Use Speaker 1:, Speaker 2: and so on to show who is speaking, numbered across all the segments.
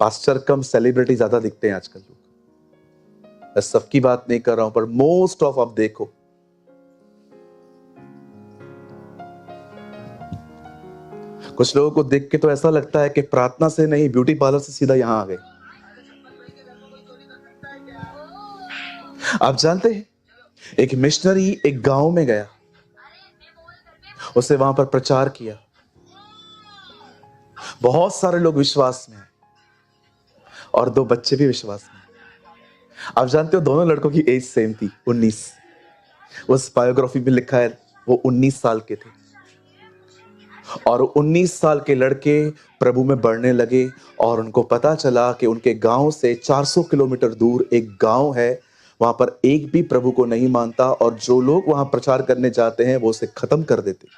Speaker 1: Pastor कम, celebrity ज्यादा दिखते हैं आजकल लोग। मैं सबकी बात नहीं कर रहा हूं, पर मोस्ट ऑफ आप देखो कुछ लोगों को देख के तो ऐसा लगता है कि प्रार्थना से नहीं, ब्यूटी पार्लर से सीधा यहां आ गए। आप जानते हैं, एक मिशनरी एक गांव में गया, उसे वहां पर प्रचार किया, बहुत सारे लोग विश्वास में आए और 2 बच्चे भी विश्वास में। आप जानते हो दोनों लड़कों की एज सेम थी, 19। उस बायोग्राफी में लिखा है वो 19 साल के थे और 19 साल के लड़के प्रभु में बढ़ने लगे और उनको पता चला कि उनके गांव से 400 किलोमीटर दूर एक गांव है, वहां पर एक भी प्रभु को नहीं मानता और जो लोग वहां प्रचार करने जाते हैं वो उसे खत्म कर देते।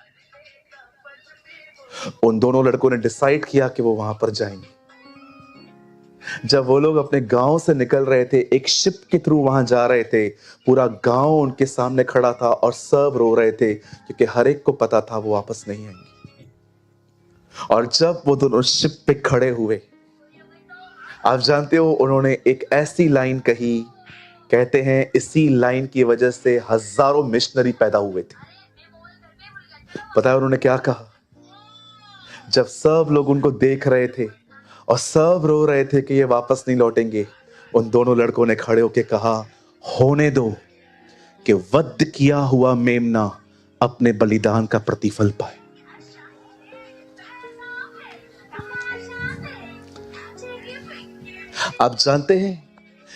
Speaker 1: उन दोनों लड़कों ने डिसाइड किया कि वो वहां पर जाएंगे। जब वो लोग अपने गांव से निकल रहे थे, एक शिप के थ्रू वहां जा रहे थे, पूरा गांव उनके सामने खड़ा था और सब रो रहे थे क्योंकि हर एक को पता था वो वापस नहीं आएंगे। और जब वो दोनों शिप पे खड़े हुए, आप जानते हो उन्होंने एक ऐसी लाइन कही, कहते हैं इसी लाइन की वजह से हजारों मिशनरी पैदा हुए थे। पता है उन्होंने क्या कहा? जब सब लोग उनको देख रहे थे और सब रो रहे थे कि ये वापस नहीं लौटेंगे, उन दोनों लड़कों ने खड़े होकर कहा, होने दो कि वध किया हुआ मेमना अपने बलिदान का प्रतिफल पाए। आप जानते हैं,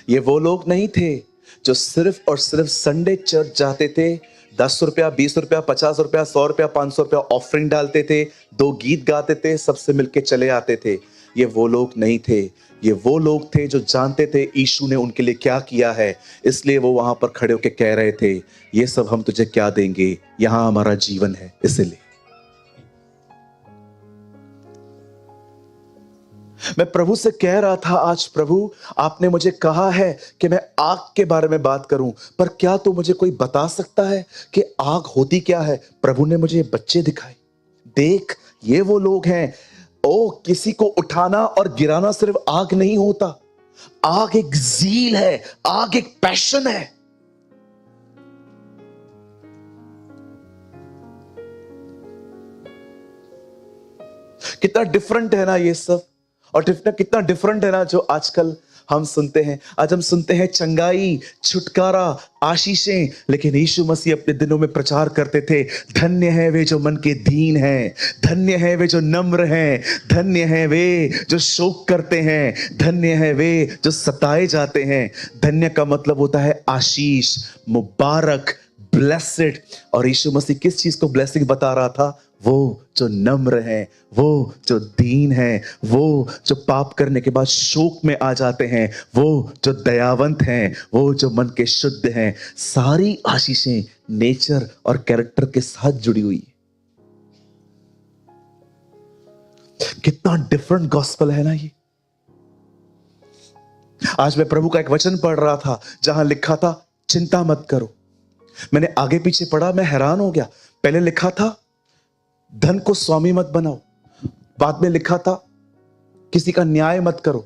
Speaker 1: ये वो लोग नहीं थे जो सिर्फ और सिर्फ संडे चर्च जाते थे, 10 रुपया, 20 रुपया, 50 रुपया, 100 रुपया, 500 रुपया ऑफरिंग डालते थे, 2 गीत गाते थे, सबसे मिलके चले आते थे। ये वो लोग नहीं थे। ये वो लोग थे जो जानते थे यीशु ने उनके लिए क्या किया है, इसलिए वो वहां पर खड़े होकर कह रहे थे, ये सब हम तुझे क्या देंगे, यहां हमारा जीवन है। इसलिए मैं प्रभु से कह रहा था, आज प्रभु आपने मुझे कहा है कि मैं आग के बारे में बात करूं, पर क्या तो मुझे कोई बता सकता है कि आग होती क्या है? प्रभु ने मुझे बच्चे दिखाए, देख ये वो लोग हैं। ओ, किसी को उठाना और गिराना सिर्फ आग नहीं होता, आग एक ज़ील है, आग एक पैशन है। कितना डिफरेंट है ना ये सब, और कितना डिफरेंट है ना जो आजकल हम सुनते हैं। आज हम सुनते हैं चंगाई, छुटकारा, आशीषें, लेकिन यीशु मसीह अपने दिनों में प्रचार करते थे, धन्य है वे जो मन के दीन हैं, धन्य है वे जो नम्र हैं, धन्य है वे जो शोक करते हैं, धन्य है वे जो सताए जाते हैं। धन्य का मतलब होता है आशीष, मुबारक, ब्लेसेड। और यीशु मसीह किस चीज को ब्लेसिंग बता रहा था? वो जो नम्र है, वो जो दीन है, वो जो पाप करने के बाद शोक में आ जाते हैं, वो जो दयावंत हैं, वो जो मन के शुद्ध हैं। सारी आशीषें नेचर और कैरेक्टर के साथ जुड़ी हुई है। कितना डिफरेंट गॉस्पेल है ना ये। आज मैं प्रभु का एक वचन पढ़ रहा था जहां लिखा था चिंता मत करो। मैंने आगे पीछे पढ़ा, मैं हैरान हो गया। पहले लिखा था धन को स्वामी मत बनाओ, बाद में लिखा था किसी का न्याय मत करो,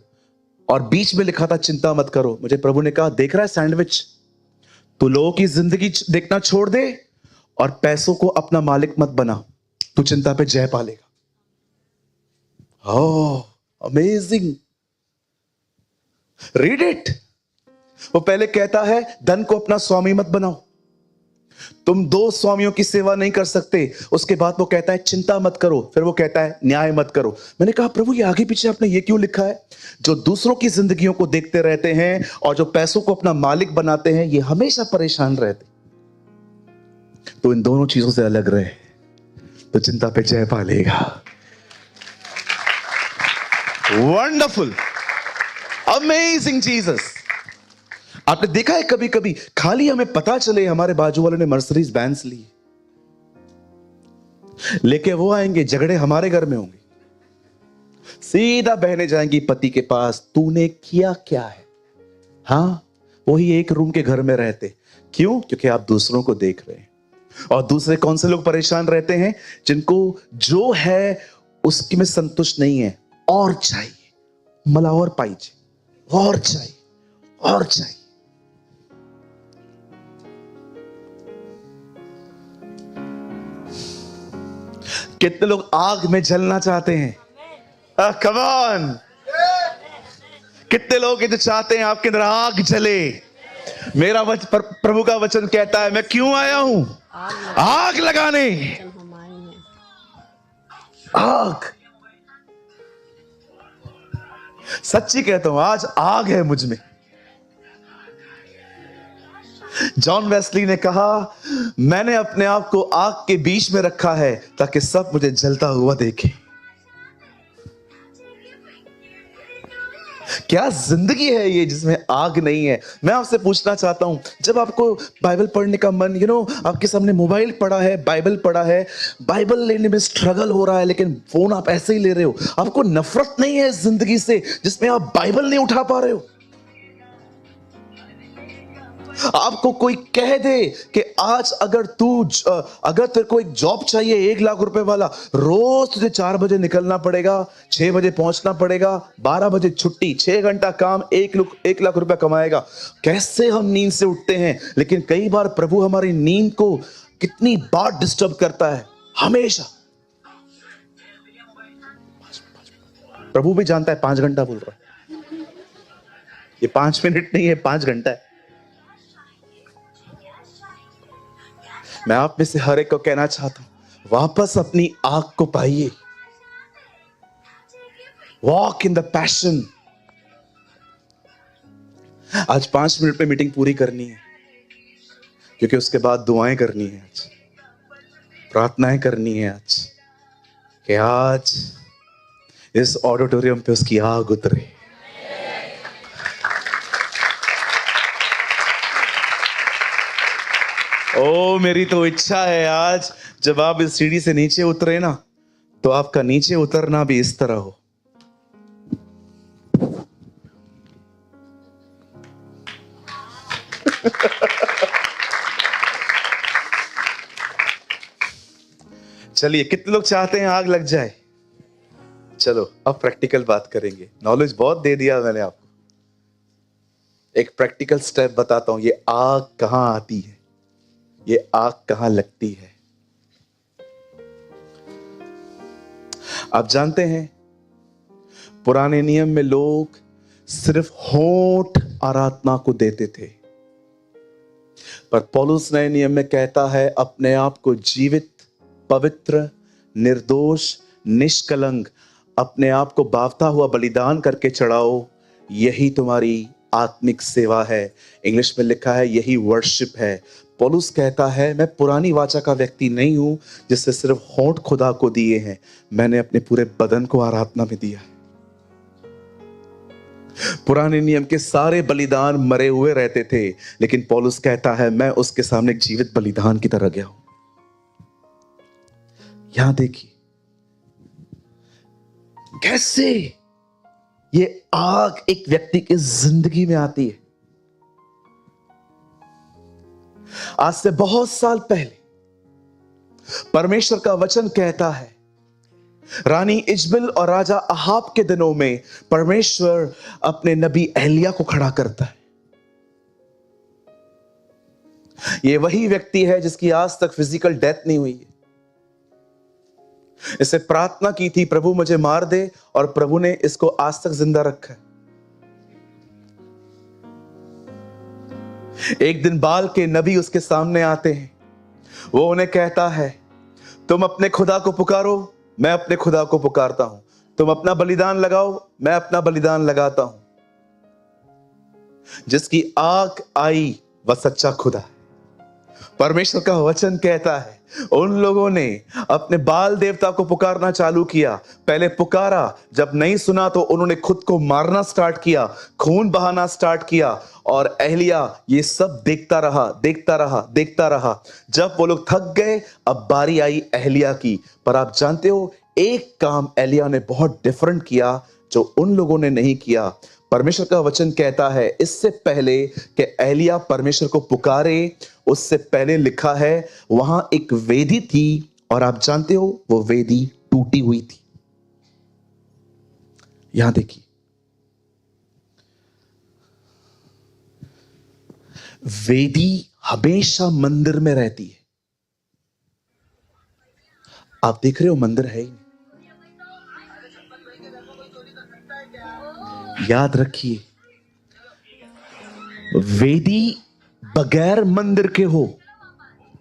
Speaker 1: और बीच में लिखा था चिंता मत करो। मुझे प्रभु ने कहा, देख रहा है सैंडविच, तू लोगों की जिंदगी देखना छोड़ दे और पैसों को अपना मालिक मत बना, तू चिंता पे जय पालेगा। Oh amazing, read it. वो पहले कहता है धन को अपना स्वामी मत बनाओ, तुम 2 स्वामियों की सेवा नहीं कर सकते। उसके बाद वो कहता है चिंता मत करो, फिर वो कहता है न्याय मत करो। मैंने कहा प्रभु ये आगे पीछे आपने ये क्यों लिखा है? जो दूसरों की जिंदगियों को देखते रहते हैं और जो पैसों को अपना मालिक बनाते हैं, ये हमेशा परेशान रहते। तो इन दोनों चीजों से अलग रहे तो चिंता पे जय पालेगा। Wonderful, amazing Jesus. आपने देखा है कभी कभी खाली हमें पता चले हमारे बाजू वालों ने मर्सिडीज बैंस ली, लेके वो आएंगे, झगड़े हमारे घर में होंगे, सीधा बहने जाएंगी पति के पास, तूने किया क्या है? हाँ, वही एक रूम के घर में रहते। क्यों? क्योंकि आप दूसरों को देख रहे हैं। और दूसरे कौन से लोग परेशान रहते हैं? जिनको जो है उसकी में संतुष्ट नहीं है, और चाहिए, मला और पाहिजे, और चाहिए, और चाहिए. कितने लोग आग में जलना चाहते हैं? Come on. कितने लोग ये जो चाहते हैं आपके अंदर आग जले? मेरा प्रभु का वचन कहता है, मैं क्यों आया हूं? आग लगाने. आग. सच्ची कहता हूं, आज आग है मुझ में. जॉन वेस्ली ने कहा, मैंने अपने आप को आग के बीच में रखा है ताकि सब मुझे जलता हुआ देखे. क्या जिंदगी है ये जिसमें आग नहीं है? मैं आपसे पूछना चाहता हूं, जब आपको बाइबल पढ़ने का मन, आपके सामने मोबाइल पड़ा है, बाइबल पड़ा है, बाइबल लेने में स्ट्रगल हो रहा है, लेकिन फोन आप ऐसे ही ले रहे हो, आपको नफरत नहीं है जिंदगी से जिसमें आप बाइबल नहीं उठा पा रहे हो? आपको कोई कह दे कि आज अगर तेरे को एक जॉब चाहिए 1 लाख रुपए वाला, रोज तुझे 4 बजे निकलना पड़ेगा, 6 बजे पहुंचना पड़ेगा, 12 बजे छुट्टी, 6 घंटा काम, 1 लाख रुपया कमाएगा. कैसे हम नींद से उठते हैं? लेकिन कई बार प्रभु हमारी नींद को कितनी बार डिस्टर्ब करता है. हमेशा. प्रभु भी जानता है 5 घंटा बोल रहा है, ये 5 मिनट नहीं है, 5 घंटा है. मैं आप में से हर एक को कहना चाहता हूं, वापस अपनी आग को पाइए. Walk in the passion. आज 5 मिनट में मीटिंग पूरी करनी है, क्योंकि उसके बाद दुआएं करनी है, आज प्रार्थनाएं करनी है, आज कि आज इस ऑडिटोरियम पे उसकी आग उतरे. ओ मेरी तो इच्छा है आज जब आप इस सीढ़ी से नीचे उतरे ना, तो आपका नीचे उतरना भी इस तरह हो. चलिए, कितने लोग चाहते हैं आग लग जाए? चलो अब प्रैक्टिकल बात करेंगे. नॉलेज बहुत दे दिया मैंने आपको. एक प्रैक्टिकल स्टेप बताता हूं. ये आग कहां आती है, ये आग कहां लगती है? आप जानते हैं, पुराने नियम में लोग सिर्फ होंठ आराधना को देते थे, पर पौलुस नए नियम में कहता है, अपने आप को जीवित, पवित्र, निर्दोष, निष्कलंक अपने आप को बावता हुआ बलिदान करके चढ़ाओ. यही तुम्हारी आत्मिक सेवा है. इंग्लिश में लिखा है यही वर्शिप है. पौलुस कहता है, मैं पुरानी वाचा का व्यक्ति नहीं हूं जिससे सिर्फ होंठ खुदा को दिए हैं, मैंने अपने पूरे बदन को आराधना में दिया है. पुराने नियम के सारे बलिदान मरे हुए रहते थे, लेकिन पौलुस कहता है मैं उसके सामने एक जीवित बलिदान की तरह गया हूं. यहां देखिए कैसे ये आग एक व्यक्ति की जिंदगी में आती है. आज से बहुत साल पहले परमेश्वर का वचन कहता है, रानी इजबेल और राजा अहाब के दिनों में परमेश्वर अपने नबी एलिया को खड़ा करता है. ये वही व्यक्ति है जिसकी आज तक फिजिकल डेथ नहीं हुई है. इसे प्रार्थना की थी, प्रभु मुझे मार दे, और प्रभु ने इसको आज तक जिंदा रखा है. एक दिन बाल के नबी उसके सामने आते हैं. वो उन्हें कहता है, तुम अपने खुदा को पुकारो, मैं अपने खुदा को पुकारता हूं. तुम अपना बलिदान लगाओ, मैं अपना बलिदान लगाता हूं. जिसकी आग आई वह सच्चा खुदा है. परमेश्वर का वचन कहता है, उन लोगों ने अपने बाल देवता को पुकारना चालू किया. पहले पुकारा, जब नहीं सुना तो उन्होंने खुद को मारना स्टार्ट किया, खून बहाना स्टार्ट किया, और एलिया ये सब देखता रहा, देखता रहा, देखता रहा. जब वो लोग थक गए, अब बारी आई एलिया की. पर आप जानते हो, एक काम एलिया ने बहुत डिफरेंट किया जो उन लोगों ने नहीं किया. परमेश्वर का वचन कहता है, इससे पहले कि एलिया परमेश्वर को पुकारे, उससे पहले लिखा है वहां एक वेदी थी, और आप जानते हो वो वेदी टूटी हुई थी. यहां देखिए, वेदी हमेशा मंदिर में रहती है। आप देख रहे हो मंदिर है ही नहीं। याद रखिए, वेदी बगैर मंदिर के हो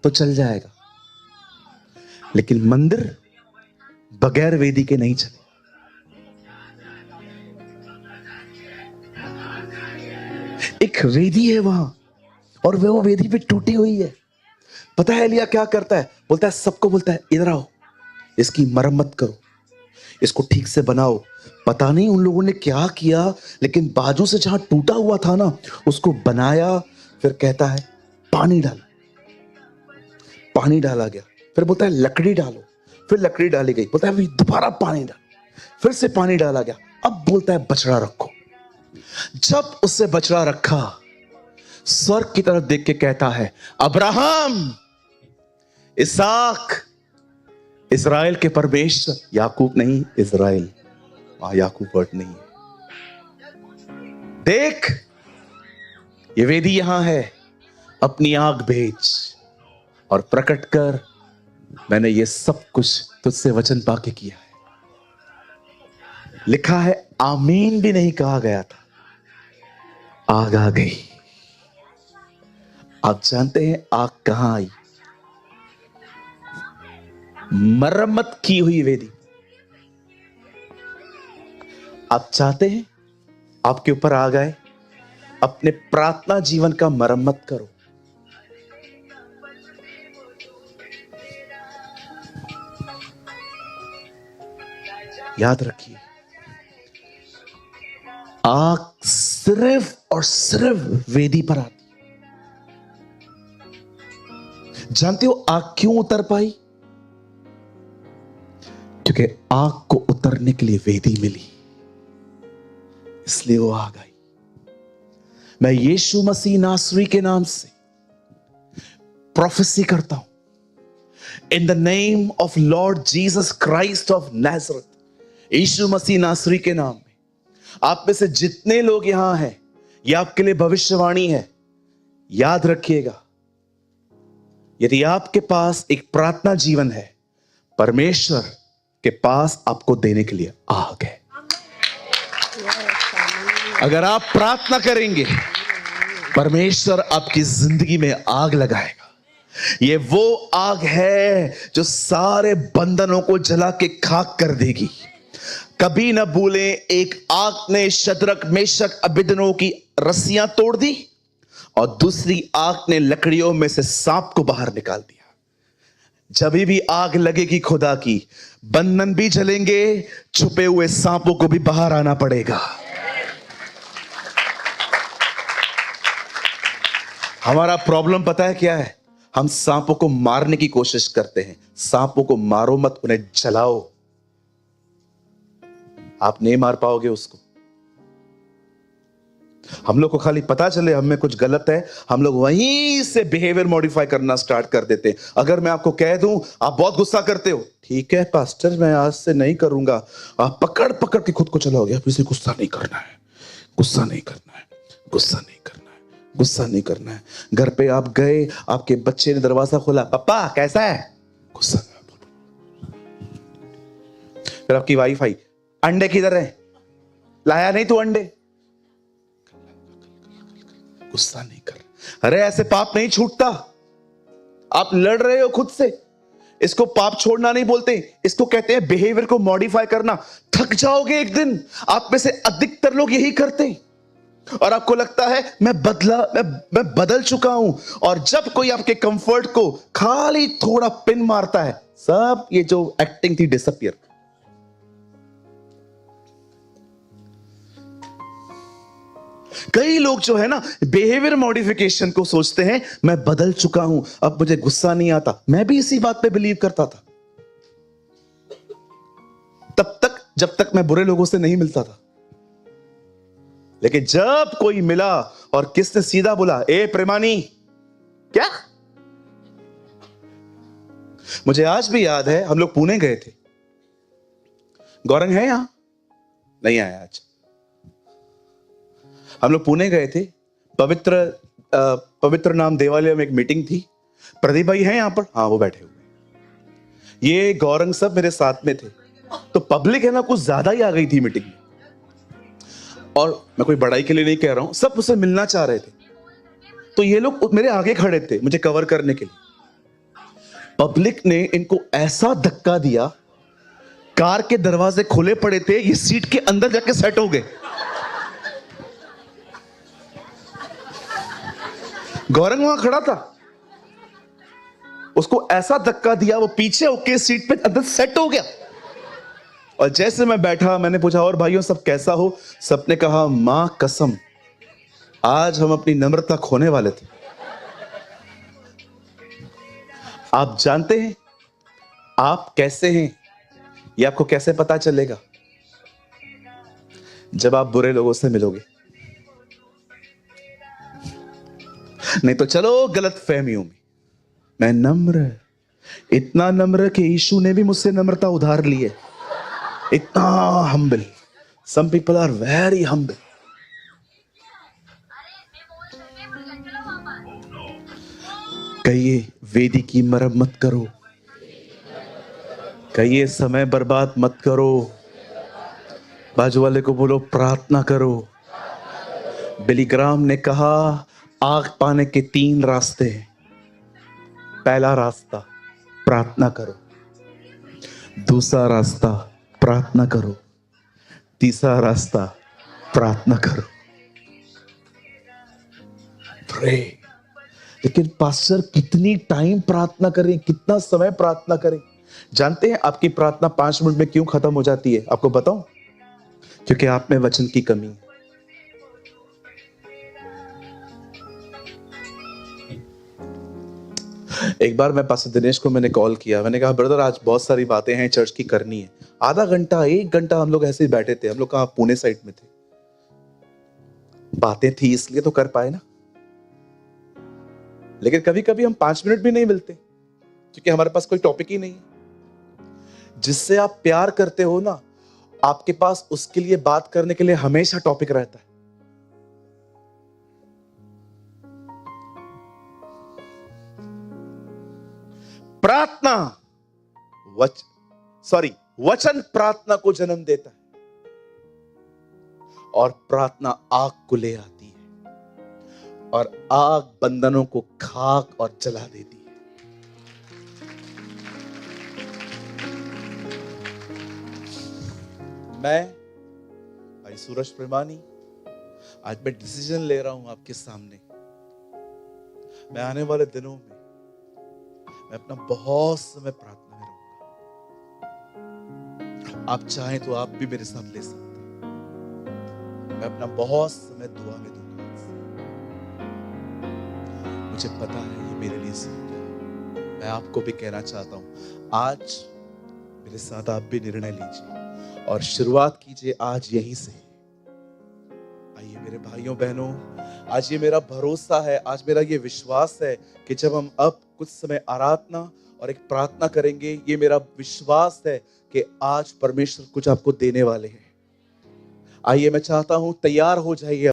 Speaker 1: तो चल जाएगा, लेकिन मंदिर बगैर वेदी के नहीं चले। एक वेदी है वहां, और वो वेदी पे टूटी हुई है। पता है एलिया क्या करता है? बोलता है, सबको बोलता है, इधर आओ, इसकी मरम्मत करो, इसको ठीक से बनाओ। पता नहीं उन लोगों ने क्या किया, लेकिन बाजू से जहां टूटा हुआ था ना, उसको बनाया। फिर कहता है पानी डालो, पानी डाला गया। फिर बोलता है लकड़ी डालो, फिर लकड़ी डाली गई। बोलता है अभी दोबारा पानी डालो, फिर से पानी डाला गया। अब बोलता है बछड़ा रखो। जब उससे बछड़ा रखा, स्वर्ग की तरफ देख के कहता है, अब्राहम, इसहाक, इस्राएल के परमेश्वर। याकूब नहीं, इस्राएल। वहां याकूब वर्ड नहीं है। देख, ये वेदी यहां है, अपनी आग भेज और प्रकट कर। मैंने ये सब कुछ तुझसे वचन पाके किया है। लिखा है, आमीन भी नहीं कहा गया था, आग आ गई। आप जानते हैं आग कहां आई? मरम्मत की हुई वेदी। आप चाहते हैं आपके ऊपर आग आए? अपने प्रार्थना जीवन का मरम्मत करो। याद रखिए, आग सिर्फ और सिर्फ वेदी पर आती। जानते हो आग क्यों उतर पाई? क्योंकि आग को उतरने के लिए वेदी मिली, इसलिए वो आग आई। मैं यीशु मसीह नासरी के नाम से प्रोफेसी करता हूं, in the name of Lord Jesus Christ of Nazareth, यीशु मसीह नासरी के नाम में। आप में से जितने लोग यहां हैं, ये आपके लिए भविष्यवाणी है। याद रखिएगा, यदि आपके पास एक प्रार्थना जीवन है, परमेश्वर के पास आपको देने के लिए आग है। अगर आप प्रार्थना करेंगे, परमेश्वर आपकी जिंदगी में आग लगाएगा। ये वो आग है जो सारे बंधनों को जला के खाक कर देगी। कभी ना भूलें, एक आग ने शद्रक, मेशक, अबेदनगो की रस्सियां तोड़ दी, और दूसरी आग ने लकड़ियों में से सांप को बाहर निकाल दिया। जब भी आग लगेगी खुदा की, बंधन भी जलेंगे, छुपे हुए सांपों को भी बाहर आना पड़ेगा। हमारा प्रॉब्लम पता है क्या है? हम सांपों को मारने की कोशिश करते हैं। सांपों को मारो मत, उन्हें जलाओ। आप नहीं मार पाओगे उसको। हम लोग को खाली पता चले हम में कुछ गलत है, हम लोग वहीं से बिहेवियर मॉडिफाई करना स्टार्ट कर देते हैं। अगर मैं आपको कह दूं, आप बहुत गुस्सा करते हो, ठीक है पास्टर, मैं आज से नहीं करूंगा। आप पकड़ पकड़ के खुद को चलाओगे, अब इसे गुस्सा नहीं करना है, गुस्सा नहीं करना है, गुस्सा नहीं करना है, गुस्सा नहीं करना है। घर पे आप गए, आपके बच्चे ने दरवाजा खोला, पापा कैसा है? गुस्सा। फिर आपकी वाइफ आई, अंडे किधर है? लाया नहीं तू अंडे? गुस्सा नहीं कर। अरे ऐसे पाप नहीं छूटता। आप लड़ रहे हो खुद से। इसको पाप छोड़ना नहीं बोलते, इसको कहते हैं बिहेवियर को मॉडिफाई करना। थक जाओगे एक दिन। आप में से अधिकतर लोग यही करते हैं, और आपको लगता है मैं बदल चुका हूं। और जब कोई आपके कंफर्ट को खाली थोड़ा पिन मारता है, सब ये जो एक्टिंग थी डिसअपियर। कई लोग जो है ना, बिहेवियर मॉडिफिकेशन को सोचते हैं मैं बदल चुका हूं, अब मुझे गुस्सा नहीं आता। मैं भी इसी बात पे बिलीव करता था, तब तक जब तक मैं बुरे लोगों से नहीं मिलता था। लेकिन जब कोई मिला और किसने सीधा बोला, ए प्रेमानी, क्या? मुझे आज भी याद है, हम लोग पुणे गए थे। गौरंग है यहां? नहीं आया आज। हम लोग पुणे गए थे, पवित्र पवित्र नाम देवालय में एक मीटिंग थी। प्रदीप भाई हैं यहाँ पर? हाँ, वो बैठे हुए। ये गौरंग सब मेरे साथ में थे। तो पब्लिक है ना कुछ ज्यादा ही आ गई थी मीटिंग में, और मैं कोई बड़ाई के लिए नहीं कह रहा हूं, सब मुझसे मिलना चाह रहे थे। तो ये लोग मेरे आगे खड़े थे मुझे कवर करने के लिए। पब्लिक ने इनको ऐसा धक्का दिया, कार के दरवाजे खुले पड़े थे, ये सीट के अंदर जाके सेट हो गए। गौरंग वहां खड़ा था, उसको ऐसा धक्का दिया, वो पीछे होके सीट पे अंदर सेट हो गया। और जैसे मैं बैठा, मैंने पूछा और भाइयों सब कैसा हो? सबने कहा मां कसम आज हम अपनी नम्रता खोने वाले थे। आप जानते हैं आप कैसे हैं ये आपको कैसे पता चलेगा? जब आप बुरे लोगों से मिलोगे। नहीं तो चलो गलत फहमियों में। मैं नम्र, इतना नम्र कि यीशु ने भी मुझसे नम्रता उधार ली है। इतना humble. Some people are very humble. कहिए वेदी की मरम्मत करो, कहिए समय बर्बाद मत करो। बाजू वाले को बोलो प्रार्थना करो। बिली ग्राम ने कहा आग पाने के 3 रास्ते हैं। पहला रास्ता प्रार्थना करो, दूसरा रास्ता प्रार्थना करो, तीसरा रास्ता प्रार्थना करो। प्रे। लेकिन पास्टर कितनी टाइम प्रार्थना करें, कितना समय प्रार्थना करें? जानते हैं आपकी प्रार्थना 5 मिनट में क्यों खत्म हो जाती है? आपको बताऊं? क्योंकि आप में वचन की कमी है। एक बार मैं पास्टर दिनेश को मैंने कॉल किया, मैंने कहा ब्रदर आज बहुत सारी बातें हैं चर्च की करनी है। आधा घंटा 1 घंटा हम लोग ऐसे ही बैठे थे। हम लोग कहाँ पुणे साइड में थे, बातें थी इसलिए तो कर पाए ना। लेकिन कभी कभी हम 5 मिनट भी नहीं मिलते क्योंकि हमारे पास कोई टॉपिक ही नहीं है। जिससे आप प्यार करते हो ना, आपके पास उसके लिए बात करने के लिए हमेशा टॉपिक रहता है। प्रार्थना वचन प्रार्थना को जन्म देता है, और प्रार्थना आग को ले आती है, और आग बंधनों को खाक और जला देती है। मैं भाई सूरज प्रेमानी आज मैं डिसीजन ले रहा हूं आपके सामने। मैं आने वाले दिनों में मैं अपना बहुत समय प्रार्थना में रहूंगा। आप चाहें तो आप भी मेरे साथ ले सकते हैं। मैं अपना बहुत समय दुआ में दूंगा। मुझे पता है ये मेरे लिए सही है। मैं आपको भी कहना चाहता हूं आज मेरे साथ आप भी निर्णय लीजिए और शुरुआत कीजिए आज यहीं से। आइए मेरे भाइयों बहनों, आज ये मेरा भरोसा है, आज मेरा ये विश्वास है कि जब हम अब कुछ समय आराधना और एक प्रार्थना करेंगे, ये मेरा विश्वास है कि आज परमेश्वर कुछ आपको देने वाले हैं। आइए मैं चाहता हूं तैयार हो जाइए।